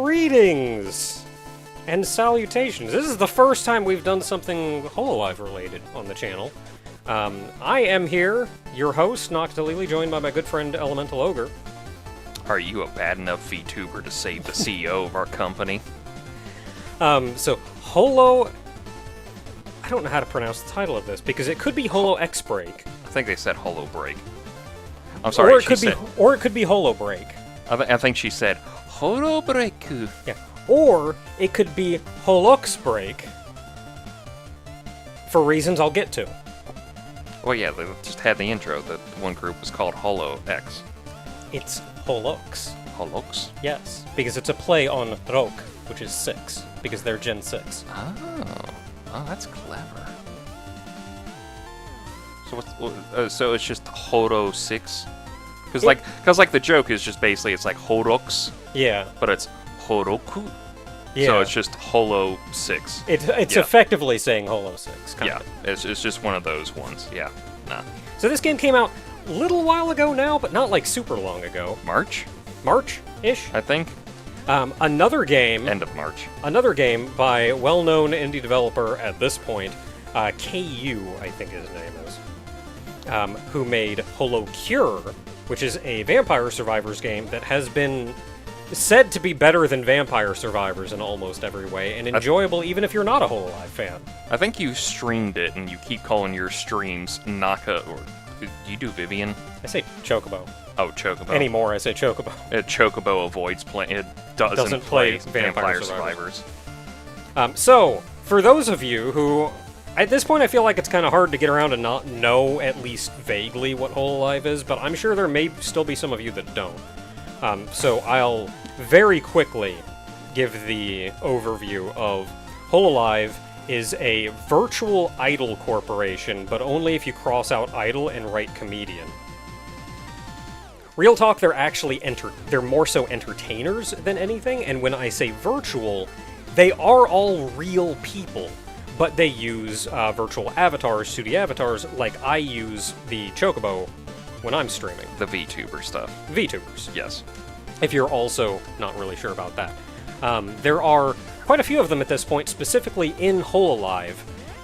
Greetings and salutations. This is the first time we've done something Hololive related on the channel. I am here, your host, Noctilili, joined by my good friend Elemental Ogre. Are you a bad enough VTuber to save the CEO of our company? So Holo... I don't know how to pronounce the title of this, because it could be Holo X-Break. I think they said Holo Break. I'm sorry, or it could be Holo Break. I think she said Holo Break. Yeah. Or it could be Holux Break. For reasons I'll get to. Well, yeah, they just had the intro that one group was called Holo X. It's Holux. Holux? Yes, because it's a play on Rok, which is 6, because they're Gen 6. Oh, that's clever. So so it's just Holo 6? Because the joke is just basically it's like Holux. Yeah. But it's Horoku. Yeah. So it's just Holo 6. It's effectively saying Holo 6. Yeah, it's just one of those ones. Yeah, nah. So this game came out a little while ago now, but not like super long ago. March-ish? I think. Another game... End of March. Another game by well-known indie developer at this point, KU, I think his name is, who made Holo Cure, which is a Vampire Survivors game that has been said to be better than Vampire Survivors in almost every way, and enjoyable even if you're not a Hololive fan. I think you streamed it, and you keep calling your streams Naka, or do you do Vivian? I say Chocobo. Oh, Chocobo. Anymore, I say Chocobo. Chocobo avoids playing. It doesn't play Vampire Survivors. So, for those of you who, at this point I feel like it's kind of hard to get around and not know at least vaguely what Hololive is, but I'm sure there may still be some of you that don't. So I'll very quickly give the overview of Hololive is a virtual idol corporation, but only if you cross out idol and write comedian. Real talk, they're more so entertainers than anything, and when I say virtual, they are all real people, but they use virtual avatars, 2D avatars, like I use the Chocobo when I'm streaming. The VTuber stuff. VTubers. Yes. If you're also not really sure about that. There are quite a few of them at this point, specifically in Hololive,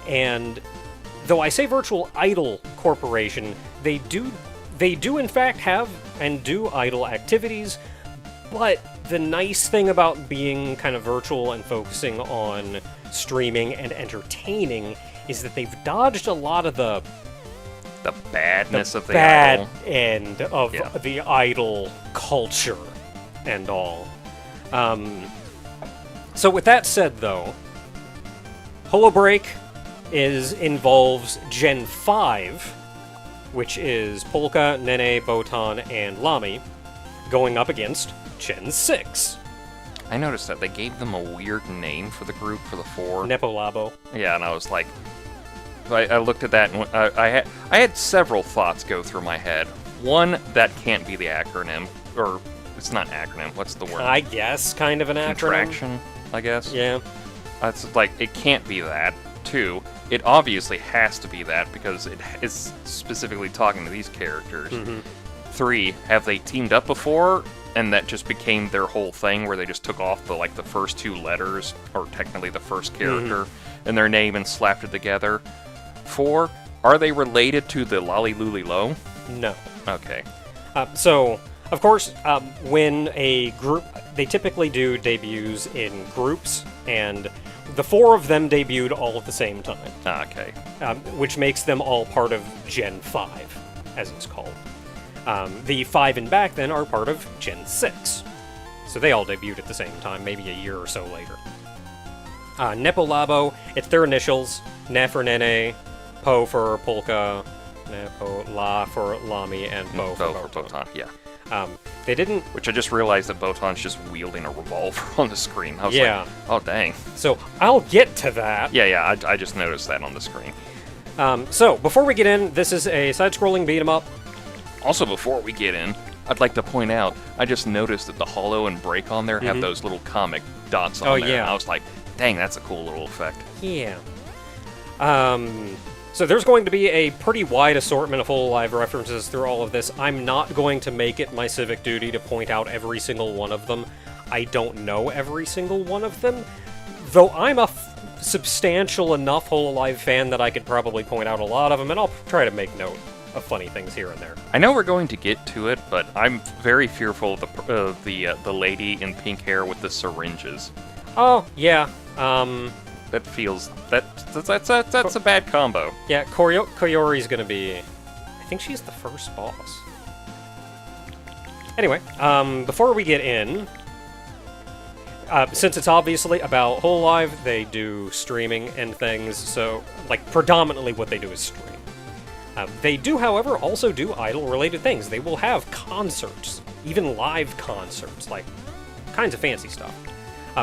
and though I say Virtual Idol Corporation, they do in fact have and do idol activities, but the nice thing about being kind of virtual and focusing on streaming and entertaining is that they've dodged a lot of the badness of the bad idol. End of the idol culture and all. So with that said, though, Holo Break involves Gen 5, which is Polka, Nene, Botan, and Lami, going up against Gen 6. I noticed that they gave them a weird name for the group for the 4. Nepolabo. Yeah, and I was like, I looked at that and I had several thoughts go through my head. One, that can't be the acronym, or it's not acronym. What's the word? I guess kind of an acronym. Contraction, I guess. Yeah. It's like it can't be that. 2, it obviously has to be that because it is specifically talking to these characters. 3, have they teamed up before and that just became their whole thing where they just took off the first 2 letters, or technically the first character, in their name and slapped it together? 4, are they related to the Lolly Luli Lo? No. Okay. So, of course, when a group, they typically do debuts in groups, and the 4 of them debuted all at the same time. Okay. Which makes them all part of Gen 5, as it's called. The 5 and back, then, are part of Gen 6. So they all debuted at the same time, maybe a year or so later. Nepolabo, it's their initials. Ne for Nene, Po for Polka, Nepo, La for Lami, and Bo for Botan. Yeah. They didn't... Which I just realized that Botan's just wielding a revolver on the screen. I was like, oh dang. So, I'll get to that. Yeah, I just noticed that on the screen. So, before we get in, this is a side-scrolling beat-em-up. Also, before we get in, I'd like to point out, I just noticed that the Holo and Break on there have those little comic dots on there. Yeah. And I was like, dang, that's a cool little effect. Yeah. So there's going to be a pretty wide assortment of Hololive references through all of this. I'm not going to make it my civic duty to point out every single one of them. I don't know every single one of them, though I'm a substantial enough Hololive fan that I could probably point out a lot of them, and I'll try to make note of funny things here and there. I know we're going to get to it, but I'm very fearful of the lady in pink hair with the syringes. Oh, yeah. That feels... That's a bad combo. Yeah, Koyori's gonna be... I think she's the first boss. Anyway, before we get in... since it's obviously about Hololive, they do streaming and things, so, like, predominantly what they do is stream. They do, however, also do idol-related things. They will have concerts, even live concerts, like, kinds of fancy stuff.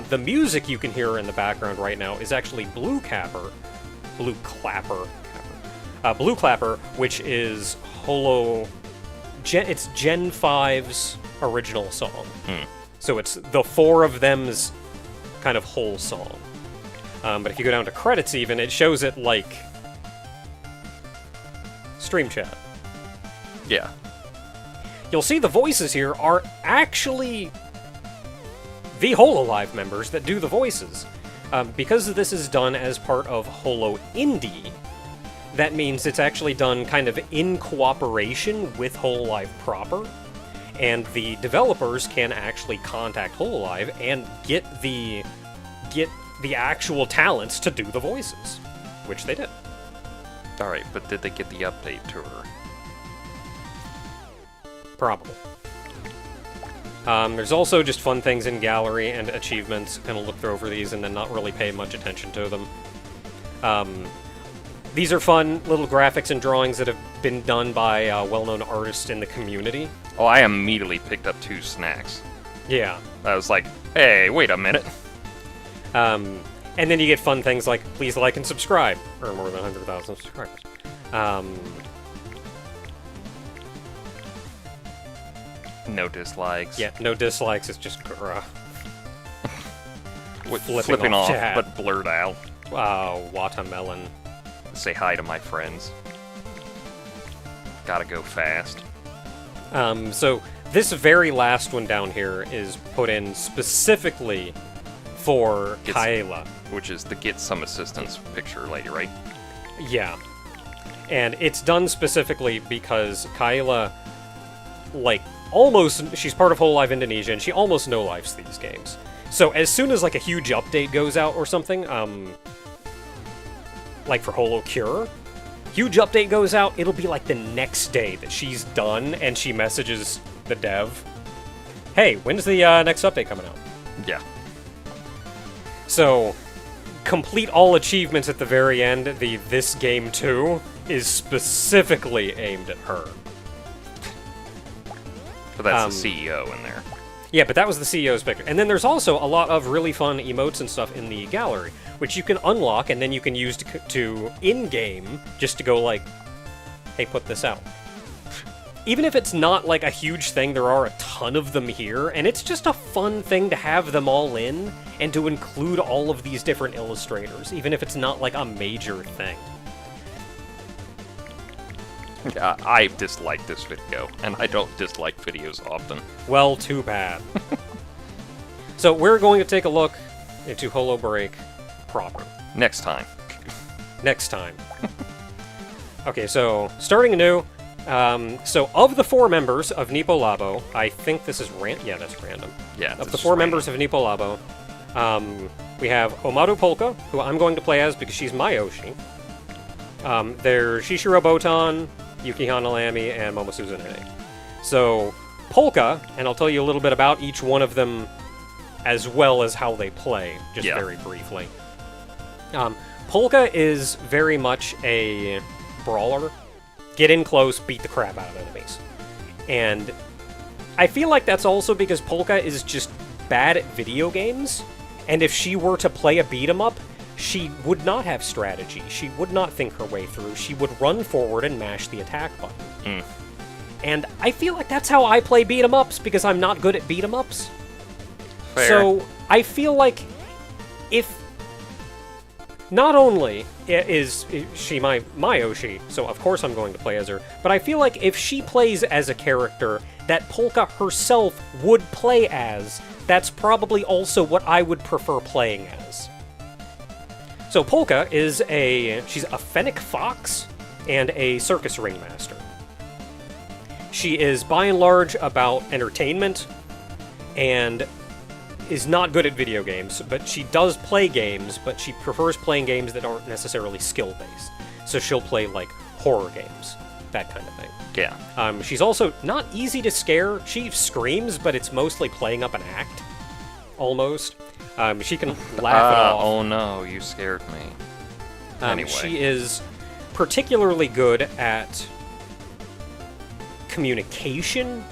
The music you can hear in the background right now is actually Blue Clapper, which is it's Gen 5's original song. So it's the four of them's kind of whole song. But if you go down to credits even, it shows it like stream chat. Yeah. You'll see the voices here are actually the Hololive members that do the voices. Because this is done as part of Holo Indie, that means it's actually done kind of in cooperation with Hololive proper. And the developers can actually contact Hololive and get the actual talents to do the voices, which they did. Alright, but did they get the update to her? Probably. There's also just fun things in gallery and achievements. Kind of look over these and then not really pay much attention to them. These are fun little graphics and drawings that have been done by well-known artists in the community. Oh, I immediately picked up 2 snacks. Yeah. I was like, hey, wait a minute. And then you get fun things like, please like and subscribe, or more than 100,000 subscribers. No dislikes. Yeah, no dislikes, it's just flipping off, chat. but blurred out. Watermelon. Say hi to my friends. Gotta go fast. So this very last one down here is put in specifically for Kaela. Which is the Get Some Assistance picture lady, right? Yeah. And it's done specifically because Kaela, like, she's part of Hololive Indonesia, and she almost no-lifes these games. So as soon as, like, a huge update goes out or something, like for Holo Cure, huge update goes out, it'll be like the next day that she's done, and she messages the dev, hey, when's the next update coming out? Yeah. So, complete all achievements at the very end, This Game Too, is specifically aimed at her. But that's the CEO in there. Yeah, but that was the CEO's picture. And then there's also a lot of really fun emotes and stuff in the gallery, which you can unlock and then you can use to in-game, just to go like, hey, put this out. Even if it's not like a huge thing, there are a ton of them here, and it's just a fun thing to have them all in, and to include all of these different illustrators, even if it's not like a major thing. I dislike this video, and I don't dislike videos often. Well, too bad. So we're going to take a look into Holo Break proper. Next time. Next time. Okay, so starting anew. So of the 4 members of Nipo Labo, I think this is yeah, that's random. Yeah. Of the 4 members of Nipo Labo, we have Omaru Polka, who I'm going to play as because she's my Oshi. There's Shishiro Botan, Yuki Hanalami, and Momosuzu Nene. So, Polka, and I'll tell you a little bit about each one of them as well as how they play, just very briefly. Polka is very much a brawler. Get in close, beat the crap out of enemies. And I feel like that's also because Polka is just bad at video games, and if she were to play a beat-em-up, she would not have strategy. She would not think her way through. She would run forward and mash the attack button. And I feel like that's how I play beat-em-ups, because I'm not good at beat-em-ups. Fair. So I feel like if... Not only is she my Oshi, so of course I'm going to play as her, but I feel like if she plays as a character that Polka herself would play as, that's probably also what I would prefer playing as. So Polka she's a fennec fox and a circus ringmaster. She is by and large about entertainment and is not good at video games, but she does play games, but she prefers playing games that aren't necessarily skill-based. So she'll play, like, horror games, that kind of thing. Yeah. She's also not easy to scare. She screams, but it's mostly playing up an act, almost. She can laugh it off. Oh no, you scared me. Anyway. She is particularly good at communication,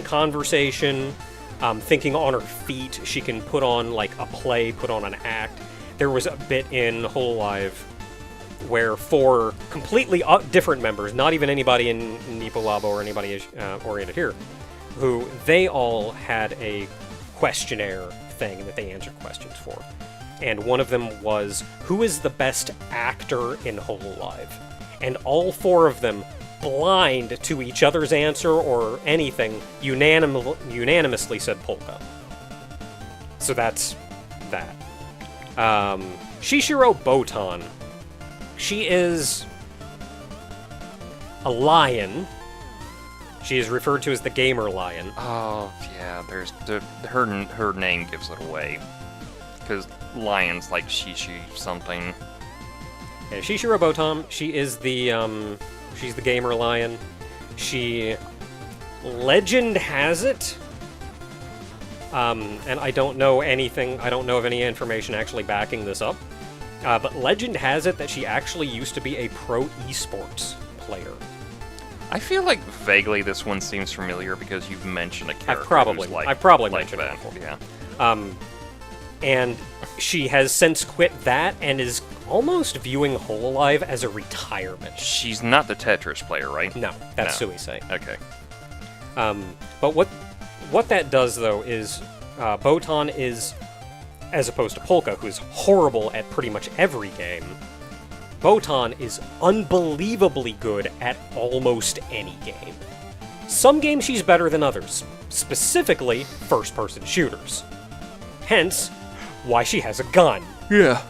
conversation, thinking on her feet. She can put on, like, a play, put on an act. There was a bit in Hololive where 4 completely different members, not even anybody in Nipo-Labo or anybody oriented here, who they all had a questionnaire thing that they answered questions for. And one of them was, who is the best actor in Hololive? And all 4 of them, blind to each other's answer or anything, unanimously said Polka. So that's that. Shishiro Botan. She is a lion. She is referred to as the gamer lion. Oh, yeah, her name gives it away. Because lion's like Shishi something. Yeah, Shishiro Botan, she is she's the gamer lion. Legend has it, and I don't know of any information actually backing this up, but legend has it that she actually used to be a pro esports player. I feel like vaguely this one seems familiar because you've mentioned a character I've probably like mentioned that. it before. Yeah. And she has since quit that and is almost viewing Hololive as a retirement. She's not the Tetris player, right? No, that's No. Suisei. Okay. But what that does, though, is Botan is, as opposed to Polka, who's horrible at pretty much every game, Botan is unbelievably good at almost any game. Some games she's better than others, specifically first-person shooters. Hence, why she has a gun. Yeah.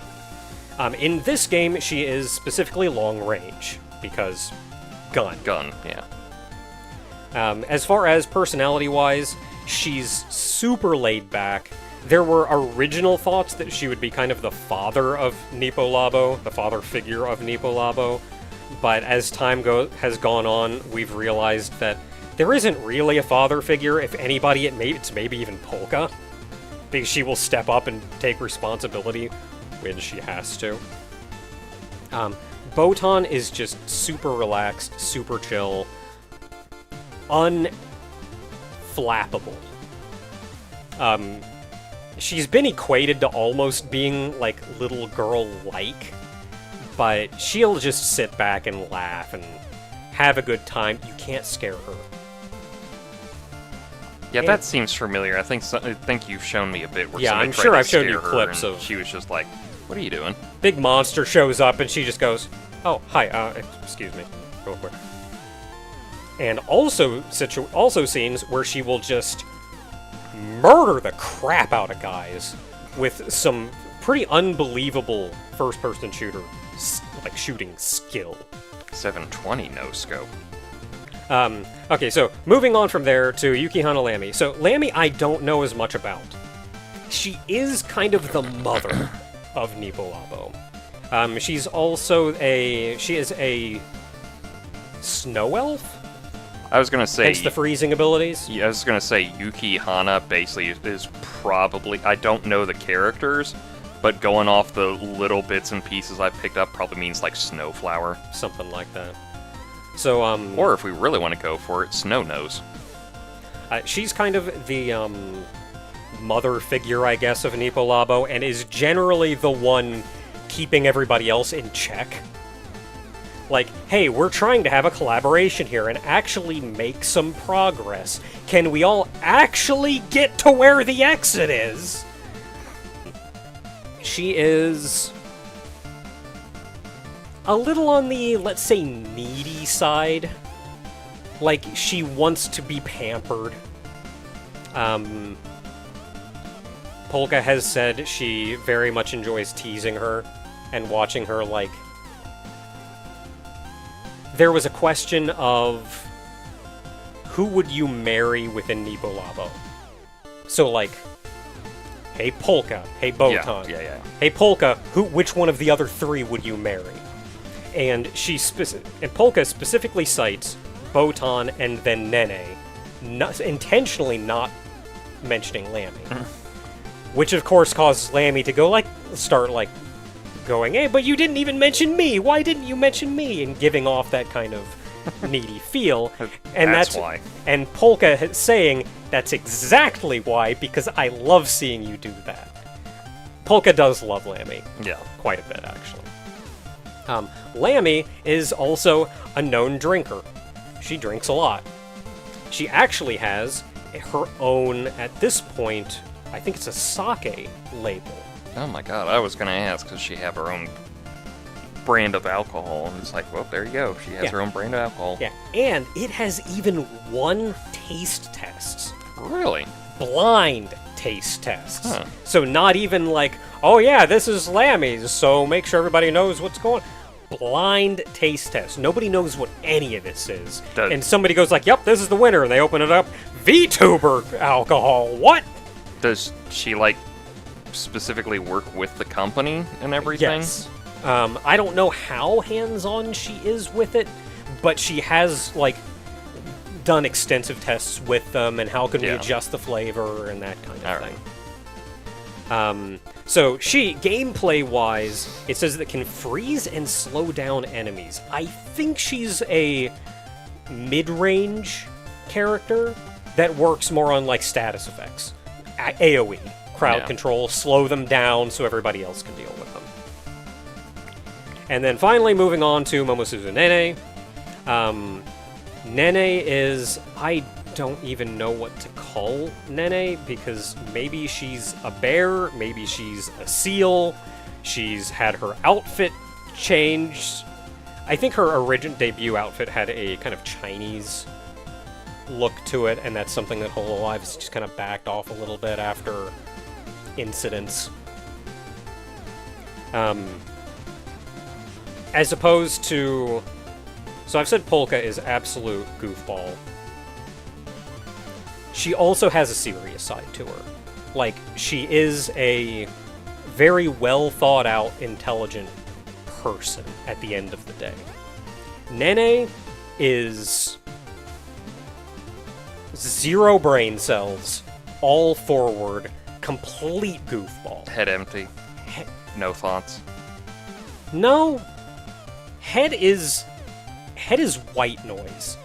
In this game, she is specifically long range, because gun. Gun, yeah. As far as personality-wise, she's super laid back. There were original thoughts that she would be kind of the father of Nipo-Labo, the father figure of Nipo-Labo, but as time has gone on, we've realized that there isn't really a father figure. If anybody, it's maybe even Polka, because she will step up and take responsibility when she has to. Botan is just super relaxed, super chill, unflappable. She's been equated to almost being, like, little girl-like, but she'll just sit back and laugh and have a good time. You can't scare her. Yeah, that seems familiar. I think you've shown me a bit where Yeah, somebody I'm tried sure to I've shown you scare her clips and of- she was just like, what are you doing? Big monster shows up and she just goes, "Oh, hi, excuse me," real quick. And also scenes where she will just murder the crap out of guys with some pretty unbelievable first-person shooting skill. 720 no scope. Okay, so moving on from there to Yukihana Lamy. So Lamy I don't know as much about. She is kind of the mother of Nipo-Labo. She is a snow elf? I was gonna say. Hence the freezing abilities? Yeah, I was gonna say Yuki Hana basically is probably. I don't know the characters, but going off the little bits and pieces I picked up, probably means like Snowflower. Something like that. So, Or if we really want to go for it, Snow Nose. she's kind of the, mother figure, I guess, of Nipo-Labo, and is generally the one keeping everybody else in check. Like, hey, we're trying to have a collaboration here and actually make some progress. Can we all actually get to where the exit is? She is a little on the, let's say, needy side. Like, she wants to be pampered. Polka has said she very much enjoys teasing her and watching her, like... There was a question of who would you marry within Nipo Labo? So, like, hey, Polka, hey, Botan. Yeah. Hey, Polka, which one of the other three would you marry? And Polka specifically cites Botan and then Nene, intentionally not mentioning Lammy. Which, of course, causes Lammy to go, start going, hey, but you didn't even mention me! Why didn't you mention me? And giving off that kind of needy feel. And that's why. And Polka saying, that's exactly why, because I love seeing you do that. Polka does love Lammy. Yeah. Quite a bit, actually. Lammy is also a known drinker. She drinks a lot. She actually has her own, at this point, I think it's a sake label. Oh my god, I was gonna ask, does she have her own brand of alcohol? And it's like, well, there you go. She has her own brand of alcohol. Yeah, and it has even won taste tests. Really? Blind taste tests. Huh. So not even like, oh yeah, this is Lammy's, so make sure everybody knows what's going on. Blind taste test. Nobody knows what any of this is. And somebody goes like, yep, this is the winner, and they open it up. VTuber alcohol. What? Does she, specifically work with the company and everything? Yes. I don't know how hands-on she is with it, but she has, done extensive tests with them, and how can we adjust the flavor and that kind of thing. So she, gameplay-wise, it says that it can freeze and slow down enemies. I think she's a mid-range character that works more on, status effects. AoE. Crowd control, slow them down so everybody else can deal with them. And then finally, moving on to Momosuzu Nene. Nene is... I don't even know what to call Nene, because maybe she's a bear, maybe she's a seal, she's had her outfit changed. I think her original debut outfit had a kind of Chinese look to it, and that's something that Hololive has just kind of backed off a little bit after incidents. As opposed to... So I've said Polka is absolute goofball. She also has a serious side to her. She is a very well thought out, intelligent person at the end of the day. Nene is... zero brain cells, all forward, complete goofball. Head empty. No thoughts. No. Head is white noise.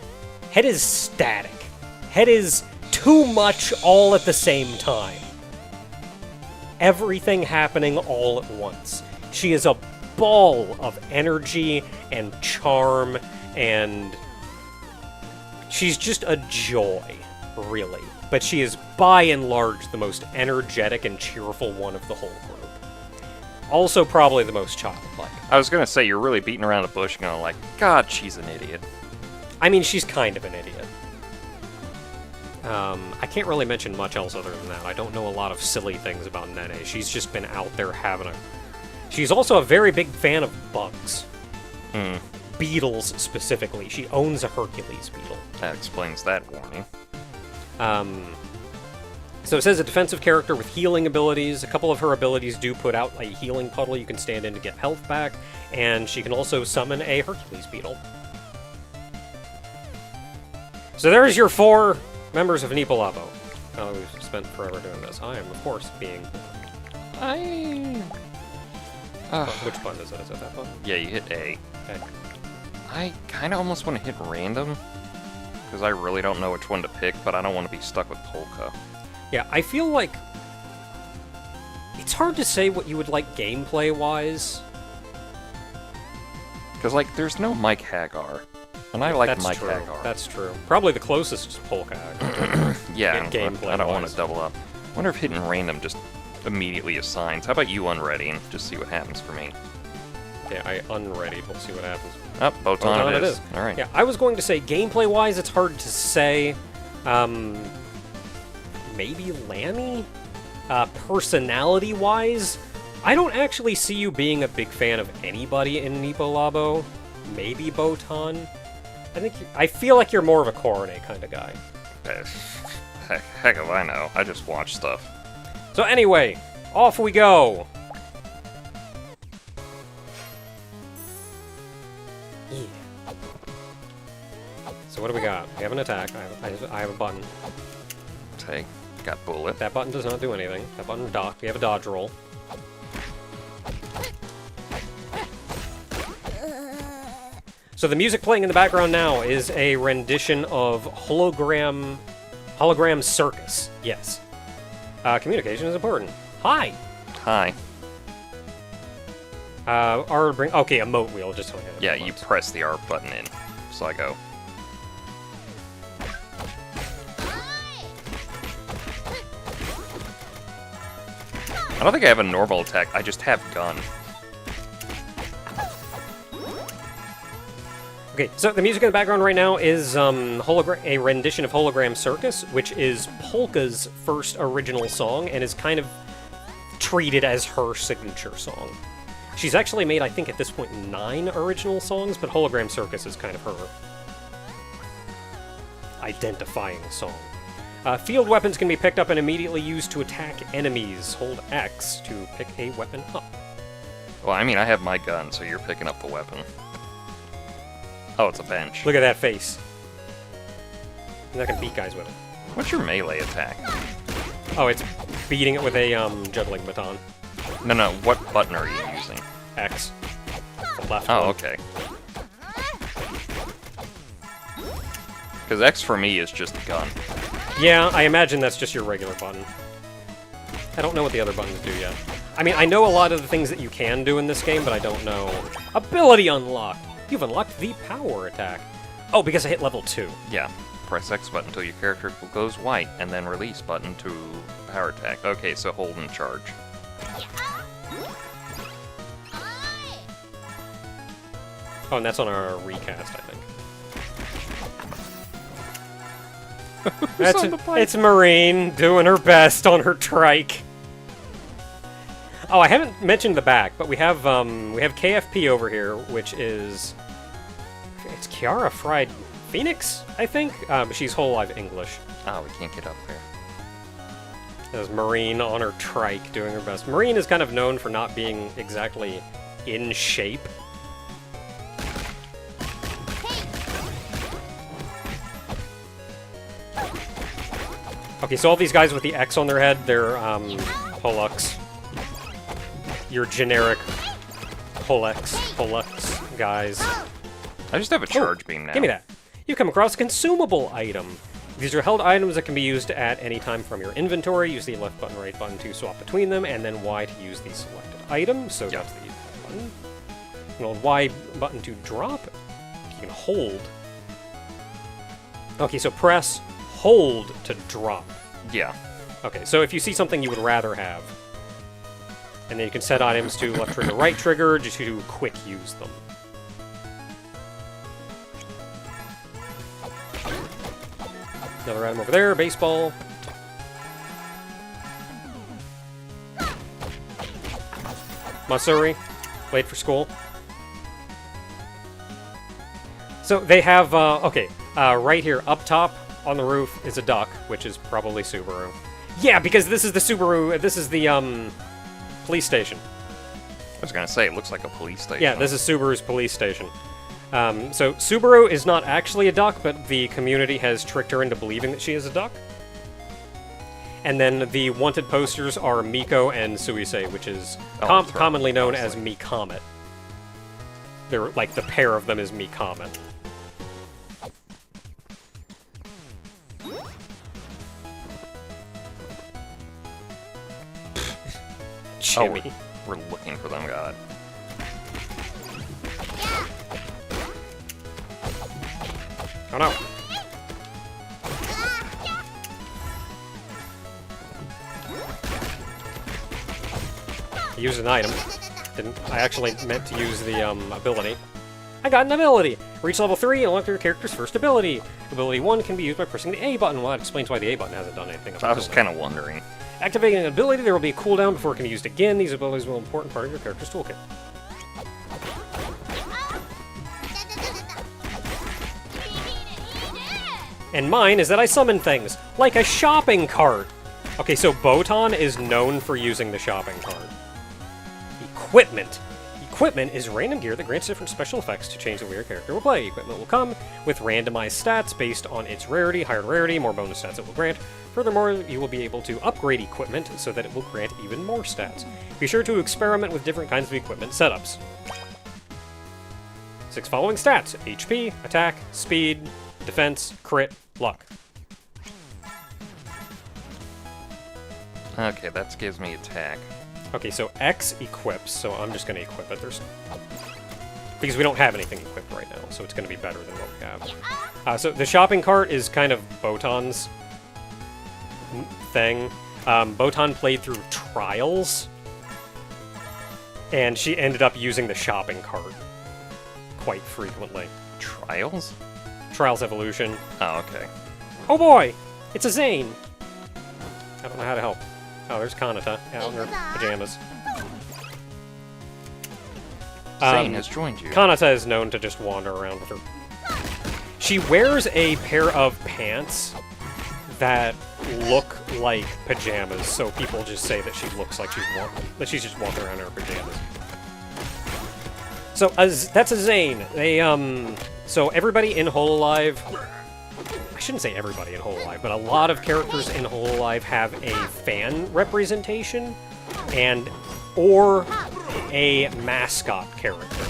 Head is static. Head is too much all at the same time. Everything happening all at once. She is a ball of energy and charm, and she's just a joy, really. But she is, by and large, the most energetic and cheerful one of the whole group. Also, probably the most childlike. I was gonna say, you're really beating around the bush going God, she's an idiot. I mean, she's kind of an idiot. I can't really mention much else other than that. I don't know a lot of silly things about Nene. She's just been out there having a... She's also a very big fan of bugs. Beetles, specifically. She owns a Hercules beetle. That explains that warning. So it says a defensive character with healing abilities. A couple of her abilities do put out a healing puddle you can stand in to get health back, and she can also summon a Hercules beetle. So there's your 4 members of Nipo Labo. Oh, we've spent forever doing this. I am, of course, being... Which button is that? Is that that button? Yeah, you hit A. Okay. I kind of almost want to hit random, because I really don't know which one to pick, but I don't want to be stuck with Polka. Yeah, I feel like... It's hard to say what you would like gameplay-wise. Because, there's no Mike Hagar. And I like Mike Hagar. That's true. Probably the closest is Polka. Yeah, gameplay I don't want to double up. I wonder if hitting random just immediately assigns. How about you unready and just see what happens for me? Okay, I unreadied. We'll see what happens. Oh, Botan it is. All right. Yeah, I was going to say, gameplay-wise, it's hard to say. Maybe Lammy? Personality-wise, I don't actually see you being a big fan of anybody in Nipo Labo. Maybe Botan. I feel like you're more of a Korone kind of guy. Heck if I know. I just watch stuff. So anyway, off we go. Yeah. So what do we got? We have an attack. I have a button. Take. Got bullet. That button does not do anything. That button dock. We have a dodge roll. So the music playing in the background now is a rendition of Hologram Circus. Yes. Communication is important. Hi. Hi. Okay, emote wheel. Just tell me. Yeah, you press the R button in. So I go. I don't think I have a normal attack. I just have gun. Okay, so the music in the background right now is a rendition of Hologram Circus, which is Polka's first original song and is kind of treated as her signature song. She's actually made, I think, at this point, 9 original songs, but Hologram Circus is kind of her identifying song. Field weapons can be picked up and immediately used to attack enemies. Hold X to pick a weapon up. Well, I mean, I have my gun, so you're picking up the weapon. Oh, it's a bench. Look at that face. I'm not gonna beat guys with it. What's your melee attack? Oh, it's beating it with a juggling baton. No, what button are you using? X. The left Oh, one. okay. Because X for me is just a gun. Yeah, I imagine that's just your regular button. I don't know what the other buttons do yet. I mean, I know a lot of the things that you can do in this game, but I don't know. Ability unlocked! You've unlocked the power attack. Oh, because I hit level 2. Yeah. Press X button until your character goes white, and then release button to power attack. Okay, so hold and charge. Oh, and that's on our recast, I think. It's Marine doing her best on her trike. Oh, I haven't mentioned the back, but we have KFP over here, which is it's Kiara Fried Phoenix, I think. She's Hololive English. Oh, we can't get up there. There's Marine on her trike doing her best. Marine is kind of known for not being exactly in shape. Okay, so all these guys with the X on their head, they're Holux. Your generic Holux guys. I just have a charge beam now. Give me that. You've come across a consumable item. These are held items that can be used at any time from your inventory. Use the left button, right button to swap between them, and then Y to use the selected item. So that's the button. And hold Y button to drop. You can hold. Okay, so press hold to drop. Yeah. Okay, so if you see something you would rather have, and then you can set items to left trigger, right trigger, just to quick use them. Another item over there, baseball. Masuri, late for school. So they have, right here, up top on the roof is a duck, which is probably Subaru. Yeah, because this is the Subaru, this is the, police station. I was gonna say, it looks like a police station. Yeah, this is Subaru's police station. So Subaru is not actually a duck, but the community has tricked her into believing that she is a duck. And then the wanted posters are Miko and Suisei, which is commonly known as Me Comet. They're like the pair of them is Me Comet. Jimmy. Oh, we're looking for them, God. Oh no. Use an item. I actually meant to use the ability. I got an ability! Reach level 3 and unlock your character's first ability. Ability 1 can be used by pressing the A button. Well, that explains why the A button hasn't done anything. I was kind of wondering. Activating an ability, there will be a cooldown before it can be used again. These abilities will be an important part of your character's toolkit. And mine is that I summon things, like a shopping cart. Okay, so Botan is known for using the shopping cart. Equipment. Equipment is random gear that grants different special effects to change the way your character will play. Equipment will come with randomized stats based on its rarity. Higher rarity, more bonus stats it will grant. Furthermore, you will be able to upgrade equipment so that it will grant even more stats. Be sure to experiment with different kinds of equipment setups. 6 following stats: HP, attack, speed, defense, crit, luck. Okay, that gives me attack. Okay, so X equips, so I'm just going to equip it. Because we don't have anything equipped right now, so it's going to be better than what we have. So the shopping cart is kind of Botan's thing. Botan played through Trials, and she ended up using the shopping cart quite frequently. Trials? Trials Evolution. Oh, okay. Oh boy! It's a Zane! I don't know how to help. Oh, there's Kanata out in her pajamas. Zane has joined you. Kanata is known to just wander around with her. She wears a pair of pants that look like pajamas, so people just say that she looks like she's just walking around in her pajamas. So that's a Zane. So everybody in Hololive, I shouldn't say everybody in Hololive, but a lot of characters in Hololive have a fan representation or a mascot character.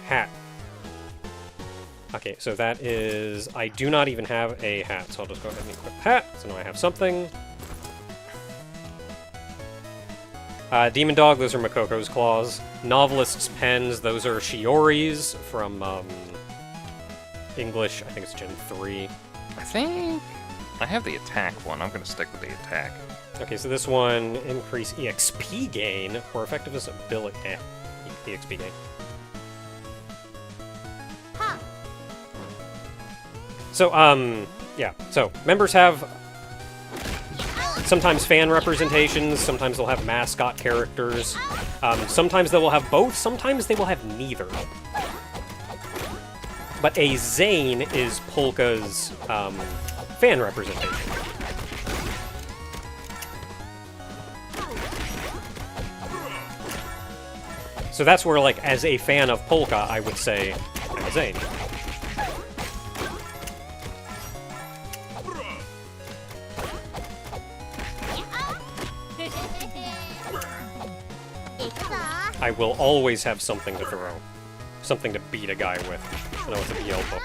Hat. Okay, so that is... I do not even have a hat, so I'll just go ahead and equip hat, so now I have something. Demon Dog, those are Makoko's claws. Novelist's pens, those are Shiori's from English, I think it's Gen 3. I think I have the attack one. I'm going to stick with the attack. Okay, so this one, increase EXP gain, or effectiveness ability. EXP gain. So, yeah. So, members have sometimes fan representations, sometimes they'll have mascot characters, sometimes they will have both, sometimes they will have neither. But a Zane is Polka's fan representation. So that's where, like, as a fan of Polka, I would say I'm a Zane. I will always have something to throw. Something to beat a guy with. I know it's a BL book.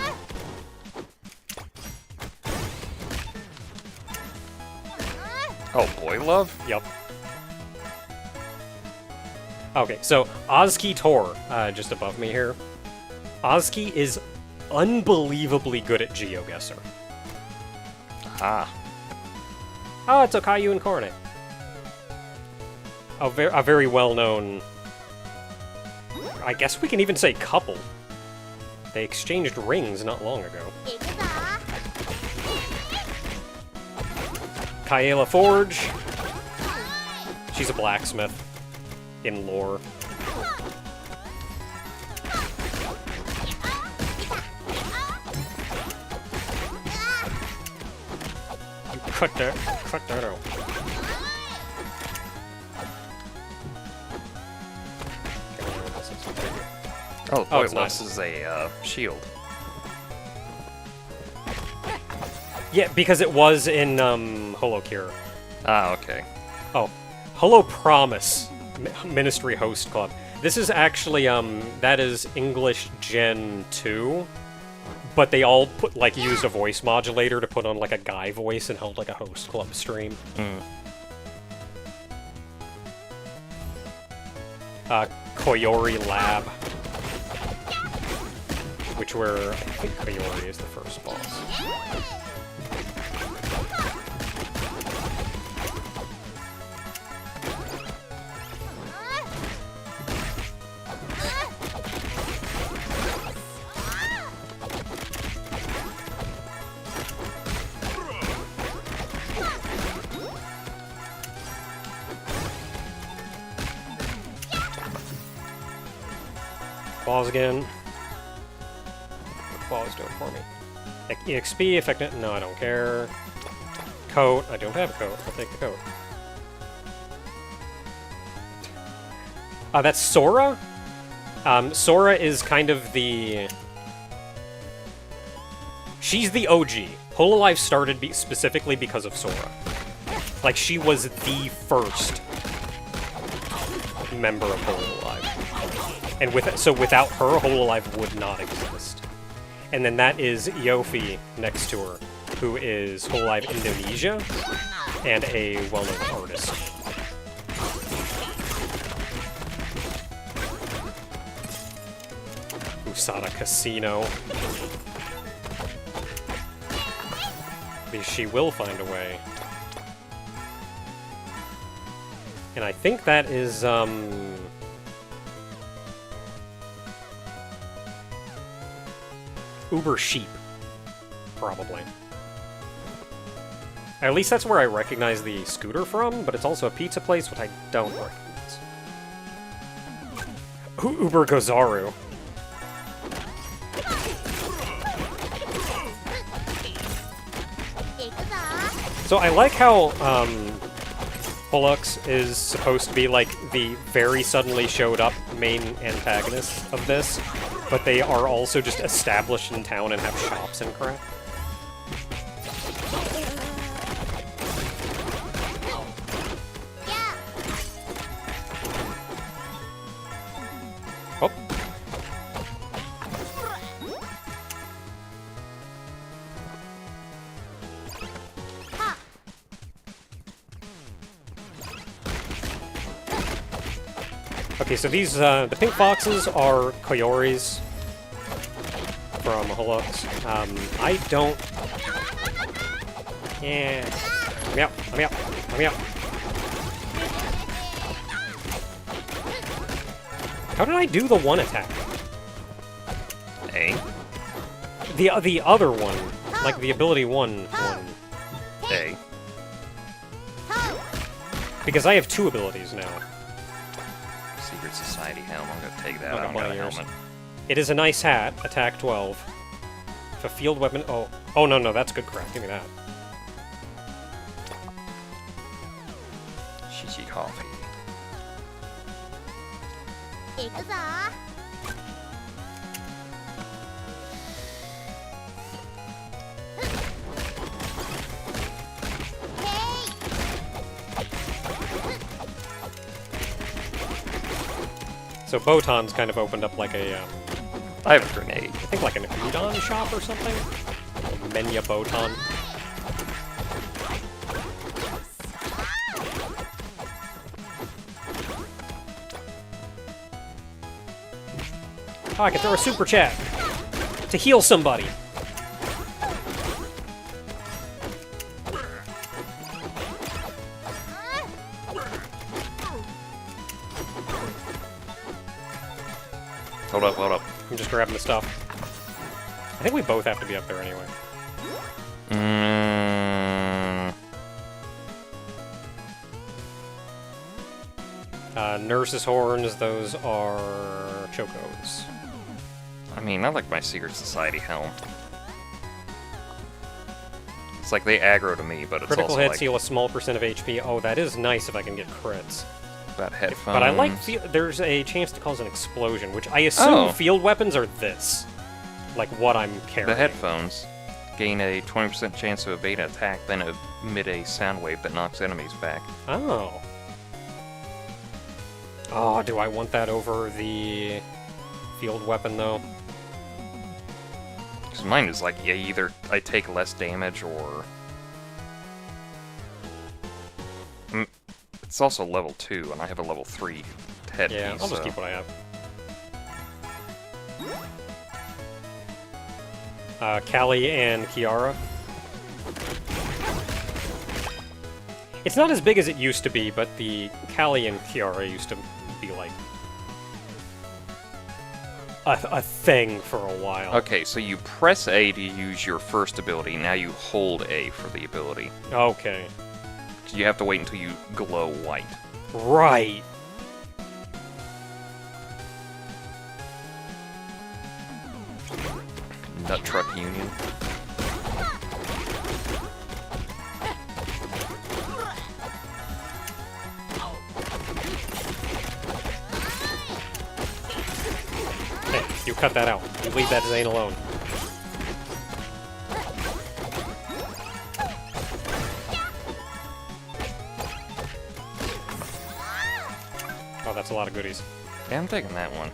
Oh, boy love? Yep. Okay, so Ozki Tor, just above me here. Ozki is unbelievably good at GeoGuessr. Ah. Oh, it's Okayu Incarnate. A very well-known... I guess we can even say couple. They exchanged rings not long ago. Kaela Forge. She's a blacksmith in lore. Cut that out. Oh, boy, this is a shield. Yeah, because it was in Holo Cure. Ah, okay. Oh, Holo Promise Ministry Host Club. This is actually that is English Gen 2, but they all used a voice modulator to put on like a guy voice and held like a host club stream. Koyori Lab. Which were, I think Koyori is the first boss. Claws again. Claws doing for me. EXP, effective. No, I don't care. Coat. I don't have a coat. I'll take the coat. That's Sora. Sora is kind of the... She's the OG. Hololive started specifically because of Sora. Like, she was the first member of Hololive. And so without her, Hololive would not exist. And then that is Yofi next to her, who is Hololive Indonesia and a well-known artist. Usada Casino. She will find a way. And I think that is, Uber Sheep. Probably. At least that's where I recognize the scooter from, but it's also a pizza place, which I don't recognize. Uber Gozaru. So I like how Pollux is supposed to be like the very suddenly showed up main antagonist of this, but they are also just established in town and have shops and crap. Oh. Okay, so these, the pink foxes are Koyoris from Holux. I don't... Yeah. Let me out, let me out, let me out. How did I do the one attack? A. The other one. Like, the ability one. A. Because I have two abilities now. Secret Society helm. I'm gonna take that. Okay, I don't got a helmet. It is a nice hat. Attack 12. If a field weapon... Oh, no, that's good crap. Give me that. Shishi coffee. So Botan's kind of opened up like a... I have a grenade. I think like an udon shop or something? Menya Botan. Oh, I can throw a super chat to heal somebody. Hold up. I'm just grabbing the stuff. I think we both have to be up there anyway. Nurse's horns, those are Chocos. I mean, I like my Secret Society helm. It's like they aggro to me, but it's Critical also hits like... heal a small percent of HP. Oh, that is nice if I can get crits. About headphones. But I like there's a chance to cause an explosion, which I assume field weapons are this. Like what I'm carrying. The headphones gain a 20% chance to evade an attack, then emit a sound wave that knocks enemies back. Oh. Oh, do I want that over the field weapon, though? Because mine is like, yeah, either I take less damage or... It's also level 2, and I have a level 3 headpiece. Yeah, I'll just keep what I have. Callie and Kiara. It's not as big as it used to be, but the Callie and Kiara used to be like a thing for a while. Okay, so you press A to use your first ability, now you hold A for the ability. Okay. You have to wait until you glow white. Right. Nut Truck Union. Hey, you cut that out. You leave that Zane alone. Oh, that's a lot of goodies. Yeah, I'm taking that one.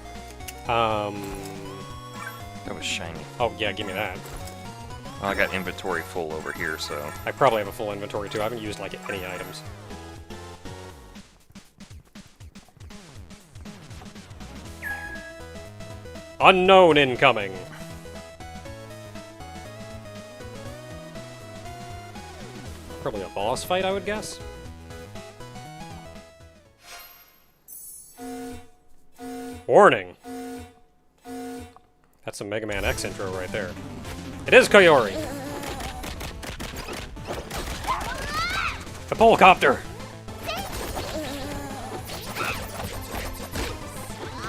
That was shiny. Oh, yeah, give me that. Well, I got inventory full over here, so... I probably have a full inventory, too. I haven't used, like, any items. Unknown incoming! Probably a boss fight, I would guess? Warning! That's some Mega Man X intro right there. It is Koyori! The Polecopter!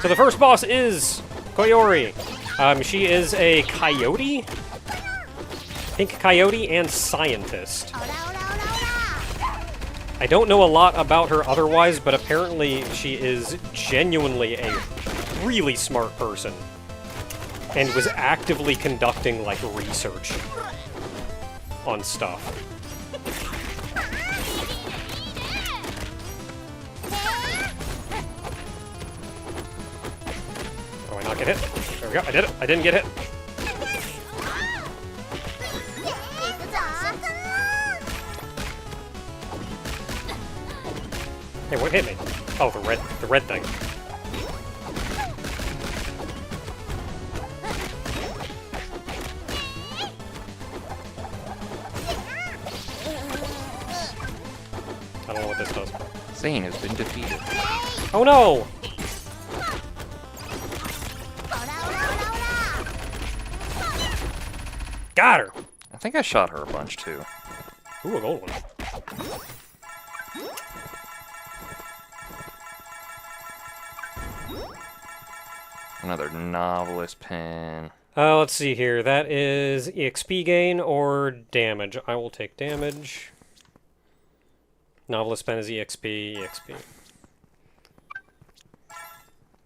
So the first boss is Koyori. She is a coyote? Pink coyote and scientist. I don't know a lot about her otherwise, but apparently she is genuinely a really smart person. And was actively conducting, like, research on stuff. Oh, I not get hit? There we go, I did it. I didn't get hit. Hey, what hit me? Oh, the red thing. I don't know what this does. Zane has been defeated. Oh no! Got her! I think I shot her a bunch, too. Ooh, a gold one. Another novelist pen. Let's see here. That is EXP gain or damage. I will take damage. Novelist pen is EXP.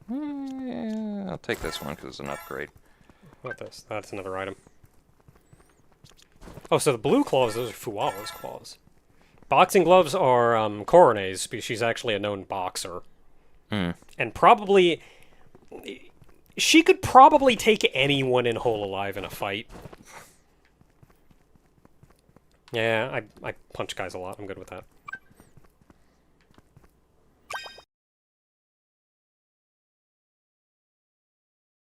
Yeah, I'll take this one because it's an upgrade. What this? That's another item. Oh, so the blue claws, those are Fuala's claws. Boxing gloves are Corone's, because she's actually a known boxer. Hmm. And probably... She could probably take anyone in Hololive in a fight. Yeah, I punch guys a lot. I'm good with that.